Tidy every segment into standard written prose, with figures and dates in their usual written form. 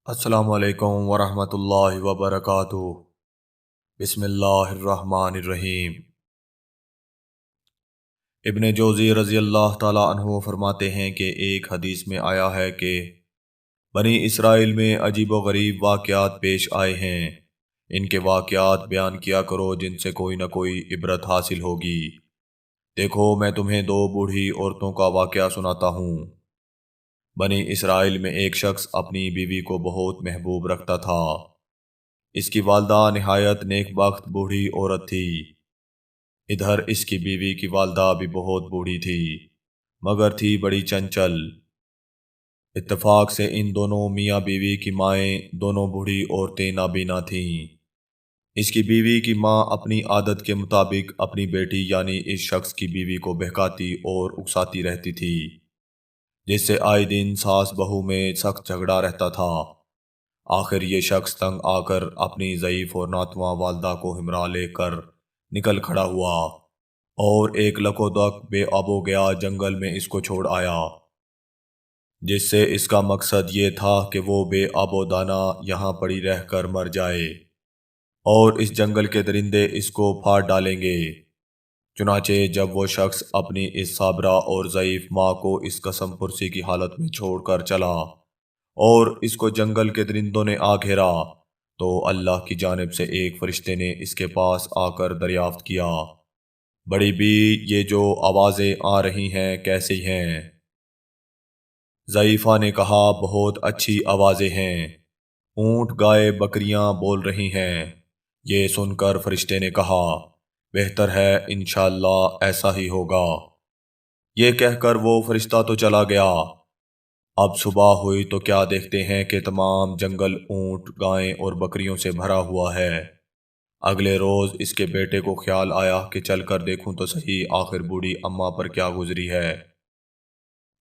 السلام علیکم ورحمۃ اللہ وبرکاتہ۔ بسم اللہ الرحمن الرحیم۔ ابن جوزی رضی اللہ تعالیٰ عنہ فرماتے ہیں کہ ایک حدیث میں آیا ہے کہ بنی اسرائیل میں عجیب و غریب واقعات پیش آئے ہیں، ان کے واقعات بیان کیا کرو جن سے کوئی نہ کوئی عبرت حاصل ہوگی۔ دیکھو میں تمہیں دو بوڑھی عورتوں کا واقعہ سناتا ہوں۔ بنی اسرائیل میں ایک شخص اپنی بیوی کو بہت محبوب رکھتا تھا۔ اس کی والدہ نہایت نیک بخت بوڑھی عورت تھی۔ ادھر اس کی بیوی کی والدہ بھی بہت بوڑھی تھی، مگر تھی بڑی چنچل۔ اتفاق سے ان دونوں میاں بیوی کی مائیں دونوں بوڑھی عورتیں نابینا تھیں۔ اس کی بیوی کی ماں اپنی عادت کے مطابق اپنی بیٹی یعنی اس شخص کی بیوی کو بہکاتی اور اکساتی رہتی تھی، جس سے آئے دن ساس بہو میں سخت جھگڑا رہتا تھا۔ آخر یہ شخص تنگ آ کر اپنی ضعیف اور ناتواں والدہ کو ہمراہ لے کر نکل کھڑا ہوا اور ایک لکودک بے آب و گیا جنگل میں اس کو چھوڑ آیا، جس سے اس کا مقصد یہ تھا کہ وہ بے آب و دانہ یہاں پڑی رہ کر مر جائے اور اس جنگل کے درندے اس کو پھاڑ ڈالیں گے۔ چنانچہ جب وہ شخص اپنی اس صابرہ اور ضعیف ماں کو اس قسم پرسی کی حالت میں چھوڑ کر چلا اور اس کو جنگل کے درندوں نے آ گھیرا، تو اللہ کی جانب سے ایک فرشتے نے اس کے پاس آ کر دریافت کیا، بڑی بی یہ جو آوازیں آ رہی ہیں کیسی ہیں؟ ضعیفہ نے کہا بہت اچھی آوازیں ہیں، اونٹ گائے بکریاں بول رہی ہیں۔ یہ سن کر فرشتے نے کہا بہتر ہے انشاءاللہ ایسا ہی ہوگا۔ یہ کہہ کر وہ فرشتہ تو چلا گیا۔ اب صبح ہوئی تو کیا دیکھتے ہیں کہ تمام جنگل اونٹ گائیں اور بکریوں سے بھرا ہوا ہے۔ اگلے روز اس کے بیٹے کو خیال آیا کہ چل کر دیکھوں تو صحیح آخر بوڑھی اماں پر کیا گزری ہے۔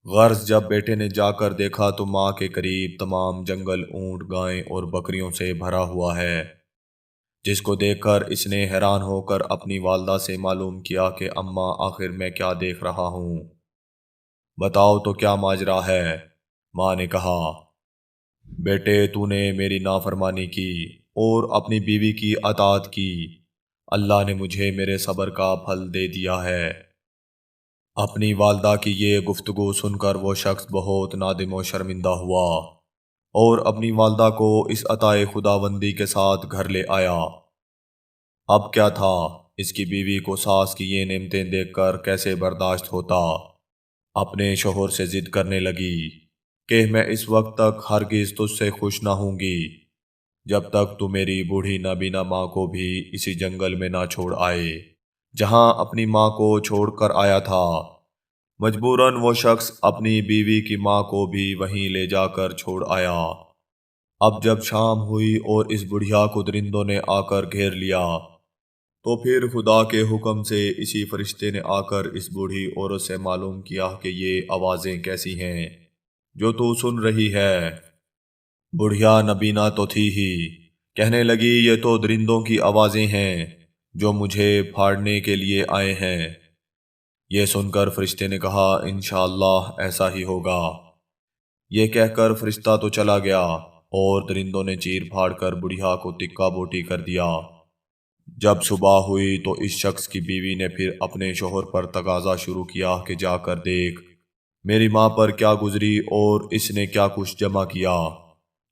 غرض جب بیٹے نے جا کر دیکھا تو ماں کے قریب تمام جنگل اونٹ گائیں اور بکریوں سے بھرا ہوا ہے، جس کو دیکھ کر اس نے حیران ہو کر اپنی والدہ سے معلوم کیا کہ اماں آخر میں کیا دیکھ رہا ہوں، بتاؤ تو کیا ماجرا ہے؟ ماں نے کہا بیٹے تو نے میری نافرمانی کی اور اپنی بیوی کی اطاعت کی، اللہ نے مجھے میرے صبر کا پھل دے دیا ہے۔ اپنی والدہ کی یہ گفتگو سن کر وہ شخص بہت نادم و شرمندہ ہوا اور اپنی والدہ کو اس عطائے خداوندی کے ساتھ گھر لے آیا۔ اب کیا تھا اس کی بیوی کو ساس کی یہ نعمتیں دیکھ کر کیسے برداشت ہوتا؟ اپنے شوہر سے ضد کرنے لگی کہ میں اس وقت تک ہرگز تجھ سے خوش نہ ہوں گی جب تک تو میری بوڑھی نابینا ماں کو بھی اسی جنگل میں نہ چھوڑ آئے جہاں اپنی ماں کو چھوڑ کر آیا تھا۔ مجبوراً وہ شخص اپنی بیوی کی ماں کو بھی وہیں لے جا کر چھوڑ آیا۔ اب جب شام ہوئی اور اس بڑھیا کو درندوں نے آ کر گھیر لیا، تو پھر خدا کے حکم سے اسی فرشتے نے آ کر اس بوڑھی عورت سے معلوم کیا کہ یہ آوازیں کیسی ہیں جو تو سن رہی ہے۔ بڑھیا نبینا تو تھی ہی، کہنے لگی یہ تو درندوں کی آوازیں ہیں جو مجھے پھاڑنے کے لیے آئے ہیں۔ یہ سن کر فرشتے نے کہا انشاءاللہ ایسا ہی ہوگا۔ یہ کہہ کر فرشتہ تو چلا گیا اور درندوں نے چیر پھاڑ کر بڑھیا کو تکا بوٹی کر دیا۔ جب صبح ہوئی تو اس شخص کی بیوی نے پھر اپنے شوہر پر تقاضا شروع کیا کہ جا کر دیکھ میری ماں پر کیا گزری اور اس نے کیا کچھ جمع کیا،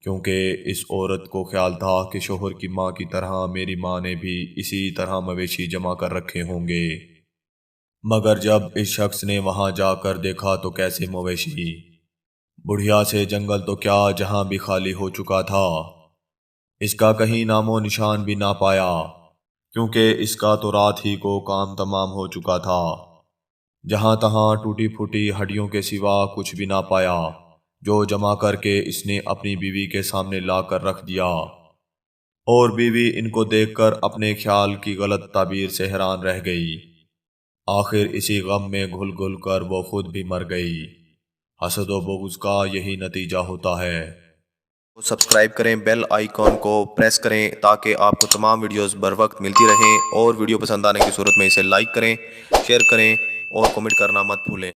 کیونکہ اس عورت کو خیال تھا کہ شوہر کی ماں کی طرح میری ماں نے بھی اسی طرح مویشی جمع کر رکھے ہوں گے۔ مگر جب اس شخص نے وہاں جا کر دیکھا تو کیسے مویشی، بڑھیا سے جنگل تو کیا جہاں بھی خالی ہو چکا تھا، اس کا کہیں نام و نشان بھی نہ پایا، کیونکہ اس کا تو رات ہی کو کام تمام ہو چکا تھا۔ جہاں تہاں ٹوٹی پھوٹی ہڈیوں کے سوا کچھ بھی نہ پایا، جو جمع کر کے اس نے اپنی بیوی کے سامنے لا کر رکھ دیا، اور بیوی ان کو دیکھ کر اپنے خیال کی غلط تعبیر سے حیران رہ گئی۔ آخر اسی غم میں گھل گھل کر وہ خود بھی مر گئی۔ حسد و بغض کا یہی نتیجہ ہوتا ہے۔ سبسکرائب کریں، بیل آئیکن کو پریس کریں تاکہ آپ کو تمام ویڈیوز بر وقت ملتی رہیں، اور ویڈیو پسند آنے کی صورت میں اسے لائک کریں، شیئر کریں اور کمنٹ کرنا مت بھولیں۔